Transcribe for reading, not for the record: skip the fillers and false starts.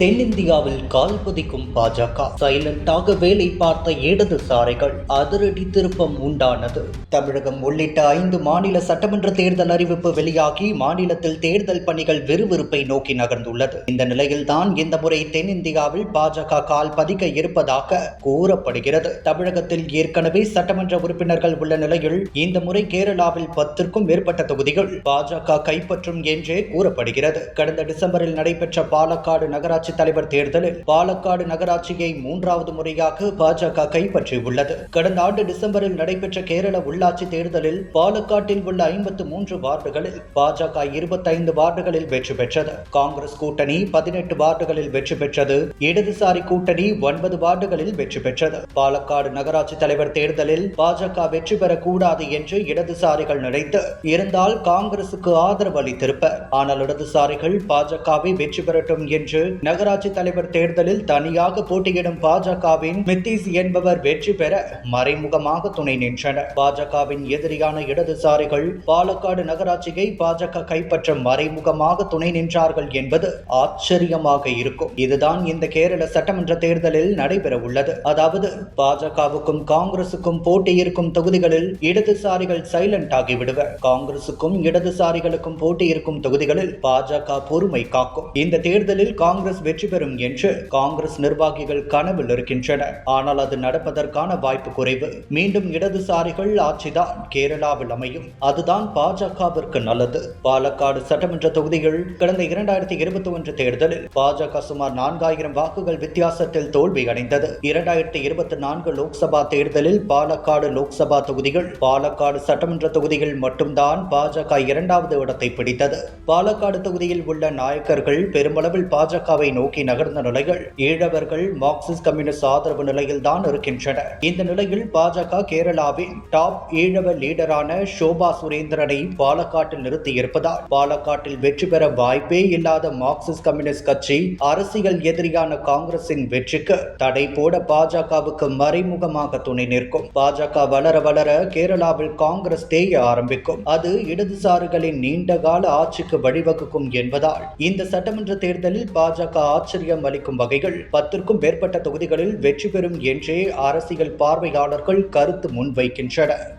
தென்னிந்தியாவில் கால் பதிக்கும் பாஜக, சைலண்டாக வேலை பார்த்த இடதுசாரிகள், அதிரடி திருப்பம் உண்டானது. தமிழகம் உள்ளிட்ட 5 மாநில சட்டமன்ற தேர்தல் அறிவிப்பு வெளியாகி மாநிலத்தில் தேர்தல் பணிகள் விறுவிறுப்பை நோக்கி நகர்ந்துள்ளது. இந்த நிலையில்தான் இந்த முறை தென்னிந்தியாவில் பாஜக கால் பதிக்க இருப்பதாக கூறப்படுகிறது. தமிழகத்தில் ஏற்கனவே சட்டமன்ற உறுப்பினர்கள் உள்ள நிலையில் இந்த முறை கேரளாவில் 10க்கும் மேற்பட்ட தொகுதிகள் பாஜக கைப்பற்றும் என்றே கூறப்படுகிறது. கடந்த டிசம்பரில் நடைபெற்ற பாலக்காடு நகராட்சி தலைவர் தேர்தலில் பாலக்காடு நகராட்சியை 3வது முறையாக பாஜக கைப்பற்றியுள்ளது. கடந்த ஆண்டு டிசம்பரில் நடைபெற்ற கேரள உள்ளாட்சி தேர்தலில் பாலக்காட்டில் உள்ள 53 வார்டுகளில் பாஜக 25 வார்டுகளில் வெற்றி பெற்றது. காங்கிரஸ் கூட்டணி 18 வார்டுகளில் வெற்றி பெற்றது. இடதுசாரி கூட்டணி 9 வார்டுகளில் வெற்றி பெற்றது. பாலக்காடு நகராட்சி தலைவர் தேர்தலில் பாஜக வெற்றி பெறக்கூடாது என்று இடதுசாரிகள் நினைத்து இருந்தால் காங்கிரசுக்கு ஆதரவு அளித்திருப்பர். ஆனால் இடதுசாரிகள் பாஜகவை வெற்றி பெறட்டும் என்று நகராட்சி தலைவர் தேர்தலில் தனியாக போட்டியிடும் பாஜகவின் மித்திஸ் என்பவர் வெற்றி பெற மறைமுகமாக துணை நின்றனர். பாஜகவின் எதிரியான இடதுசாரிகள் பாலக்காடு நகராட்சியை பாஜக கைப்பற்ற மறைமுகமாக துணை நின்றார்கள் என்பது ஆச்சரியமாக இருக்கும். இதுதான் இந்த கேரள சட்டமன்ற தேர்தலில் நடைபெற உள்ளது. அதாவது பாஜகவுக்கும் காங்கிரசுக்கும் போட்டி இருக்கும் தொகுதிகளில் இடதுசாரிகள் சைலண்ட் ஆகிவிடுவர். காங்கிரசுக்கும் இடதுசாரிகளுக்கும் போட்டி இருக்கும் தொகுதிகளில் பாஜக பொறுமை காக்கும். இந்த தேர்தலில் காங்கிரஸ் வெற்றி பெறும் என்று காங்கிரஸ் நிர்வாகிகள் கனவில் இருக்கின்றனர். ஆனால் அது நடப்பதற்கான வாய்ப்பு குறைவு. மீண்டும் இடதுசாரிகள் ஆட்சிதான் கேரளாவில் அமையும். அதுதான் பாஜகவிற்கு நல்லது. பாலக்காடு சட்டமன்ற தொகுதியில் கடந்த 2021 தேர்தலில் பாஜக சுமார் 4000 வாக்குகள் வித்தியாசத்தில் தோல்வி அடைந்தது. 2024 லோக்சபா தேர்தலில் பாலக்காடு லோக்சபா தொகுதிகள் பாலக்காடு சட்டமன்ற தொகுதியில் மட்டும்தான் பாஜக 2வது இடத்தை பிடித்தது. பாலக்காடு தொகுதியில் உள்ள நாயக்கர்கள் பெருமளவில் பாஜகவை நோக்கி நகர்ந்த நிலையில் ஈழவர்கள் மார்க்சிஸ்ட் கம்யூனிஸ்ட் ஆதரவு நிலையில் தான் இருக்கின்றனர். இந்த நிலையில் பாஜக கேரளாவின் டாப் ஈழவ லீடரான ஷோபா சுரேந்திரனை பாலக்காட்டில் நிறுத்தியிருப்பதால் பாலக்காட்டில் வெற்றி பெற வாய்ப்பே இல்லாத மார்க்சிஸ்ட் கம்யூனிஸ்ட் கட்சி அரசியல் எதிரியான காங்கிரசின் வெற்றிக்கு தடை போட பாஜகவுக்கு மறைமுகமாக துணை நிற்கும். பாஜக வளர வளர கேரளாவில் காங்கிரஸ் தேய ஆரம்பிக்கும். அது இடதுசாரிகளின் நீண்டகால ஆட்சிக்கு வழிவகுக்கும் என்பதால் இந்த சட்டமன்ற தேர்தலில் பாஜக ஆச்சரியம் அளிக்கும் வகைகள் 10க்கும் மேற்பட்ட தொகுதிகளில் வெற்றி பெறும் என்றே அரசியல் பார்வையாளர்கள் கருத்து முன்வைக்கின்றனர்.